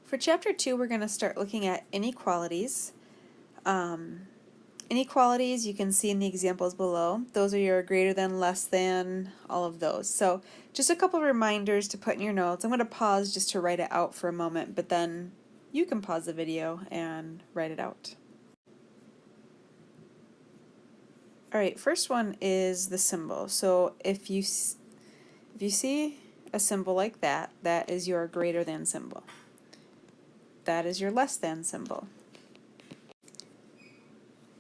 For Chapter 2, we're going to start looking at inequalities. Inequalities you can see in the examples below. Those are your greater than, less than, all of those. So just a couple reminders to put in your notes. I'm going to pause just to write it out for a moment, but then you can pause the video and write it out. Alright, first one is the symbol. So if you see a symbol like that, that is your greater than symbol. That is your less than symbol.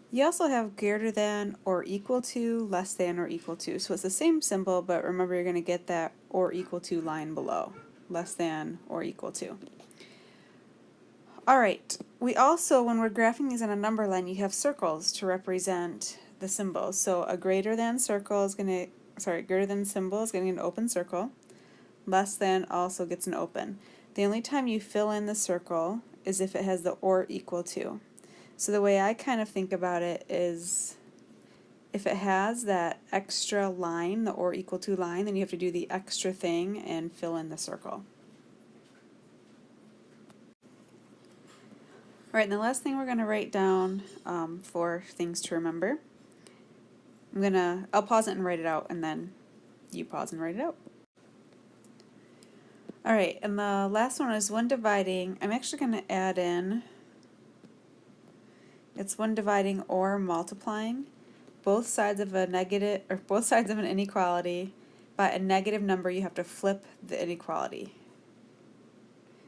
You also have greater than or equal to, less than or equal to. So it's the same symbol, but remember you're going to get that or equal to line below. Less than or equal to. Alright, we also, when we're graphing these on a number line, you have circles to represent the symbols. So a greater than circle is going to, greater than symbol is getting an open circle. Less than also gets an open. The only time you fill in the circle is if it has the or equal to. So the way I kind of think about it is if it has that extra line, the or equal to line, then you have to do the extra thing and fill in the circle. Alright, and the last thing we're going to write down for things to remember, I'll pause it and write it out, and then you pause and write it out. Alright, and the last one is when dividing, I'm actually going to add in, it's when dividing or multiplying both sides of a negative, or both sides of an inequality by a negative number. You have to flip the inequality.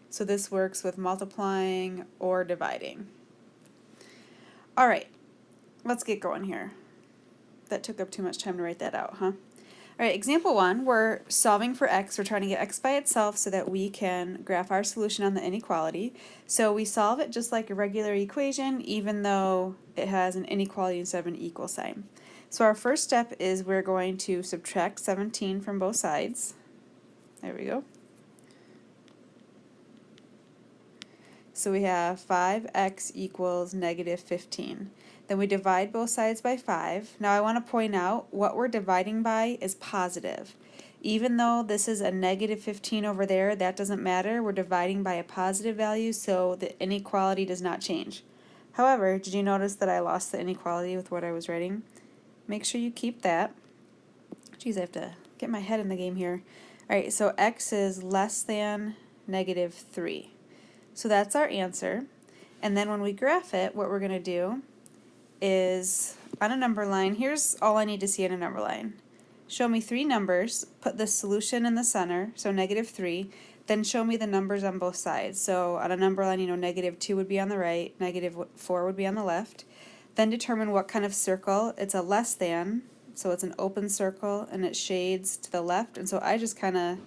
So this works with multiplying or dividing. Alright, let's get going here. That took up too much time to write that out, huh? Alright, example 1, we're solving for x. We're trying to get x by itself so that we can graph our solution on the inequality. So we solve it just like a regular equation, even though it has an inequality instead of an equal sign. So our first step is we're going to subtract 17 from both sides. There we go. So we have 5x equals negative 15. Then we divide both sides by 5. Now I want to point out what we're dividing by is positive. Even though this is a negative 15 over there, that doesn't matter. We're dividing by a positive value, so the inequality does not change. However, did you notice that I lost the inequality with what I was writing? Make sure you keep that. Geez, I have to get my head in the game here. Alright, so x is less than negative 3. So that's our answer. And then when we graph it, what we're going to do is on a number line, here's all I need to see in a number line. Show me 3 numbers, put the solution in the center, so negative 3, then show me the numbers on both sides. So on a number line, you know, negative 2 would be on the right, negative 4 would be on the left. Then determine what kind of circle. It's a less than, so it's an open circle and it shades to the left, and so I just kind of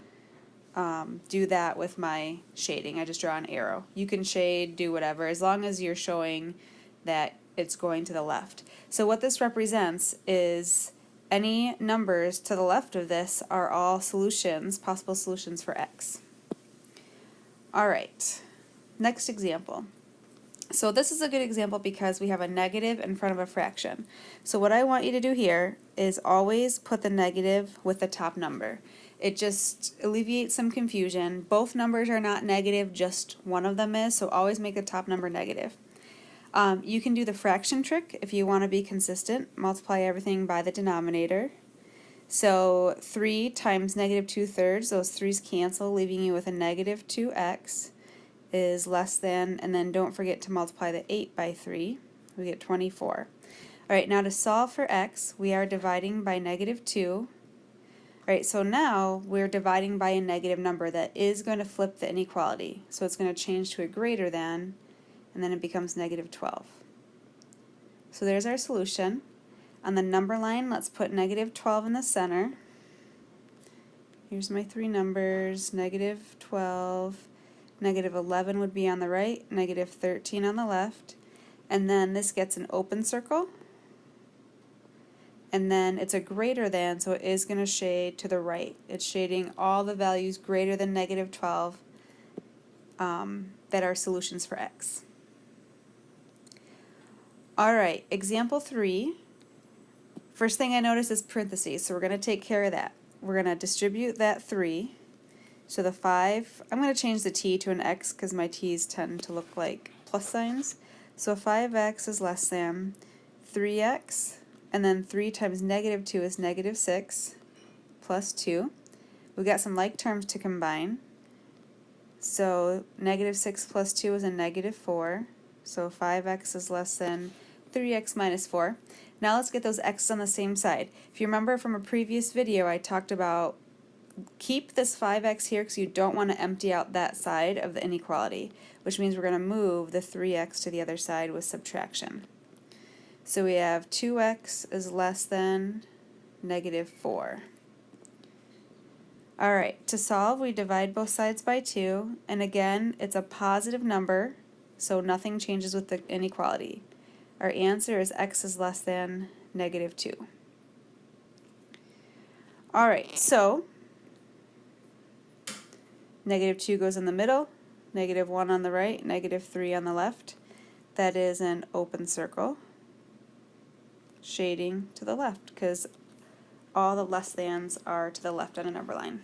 do that with my shading. I just draw an arrow. You can shade, do whatever, as long as you're showing that it's going to the left. So what this represents is any numbers to the left of this are all solutions, possible solutions for x. Alright, next example. So this is a good example because we have a negative in front of a fraction. So what I want you to do here is always put the negative with the top number. It just alleviates some confusion. Both numbers are not negative, just one of them is, so always make the top number negative. You can do the fraction trick if you want to be consistent. Multiply everything by the denominator. So 3 times negative 2/3, those 3's cancel, leaving you with a negative 2x is less than, and then don't forget to multiply the 8 by 3. We get 24. Alright, now to solve for x, we are dividing by negative 2. Alright, so now we're dividing by a negative number that is going to flip the inequality. So it's going to change to a greater than, and then it becomes negative 12. So there's our solution. On the number line, let's put negative 12 in the center. Here's my 3 numbers, negative 12, negative 11 would be on the right, negative 13 on the left, and then this gets an open circle, and then it's a greater than, so it is going to shade to the right. It's shading all the values greater than negative 12 that are solutions for x. Alright, example 3. First thing I notice is parentheses, so we're going to take care of that. We're going to distribute that 3. So the 5, I'm going to change the t to an x because my t's tend to look like plus signs. So 5x is less than 3x, and then 3 times negative 2 is negative 6, plus 2. We got some like terms to combine. So negative 6 plus 2 is a negative 4. So 5x is less than 3x minus 4. Now let's get those x's on the same side. If you remember from a previous video, I talked about keep this 5x here because you don't want to empty out that side of the inequality, which means we're going to move the 3x to the other side with subtraction. So we have 2x is less than negative 4. Alright, to solve we divide both sides by 2, and again it's a positive number, so nothing changes with the inequality. Our answer is x is less than negative 2. Alright, so negative 2 goes in the middle, negative 1 on the right, negative 3 on the left. That is an open circle, shading to the left, because all the less thans are to the left on a number line.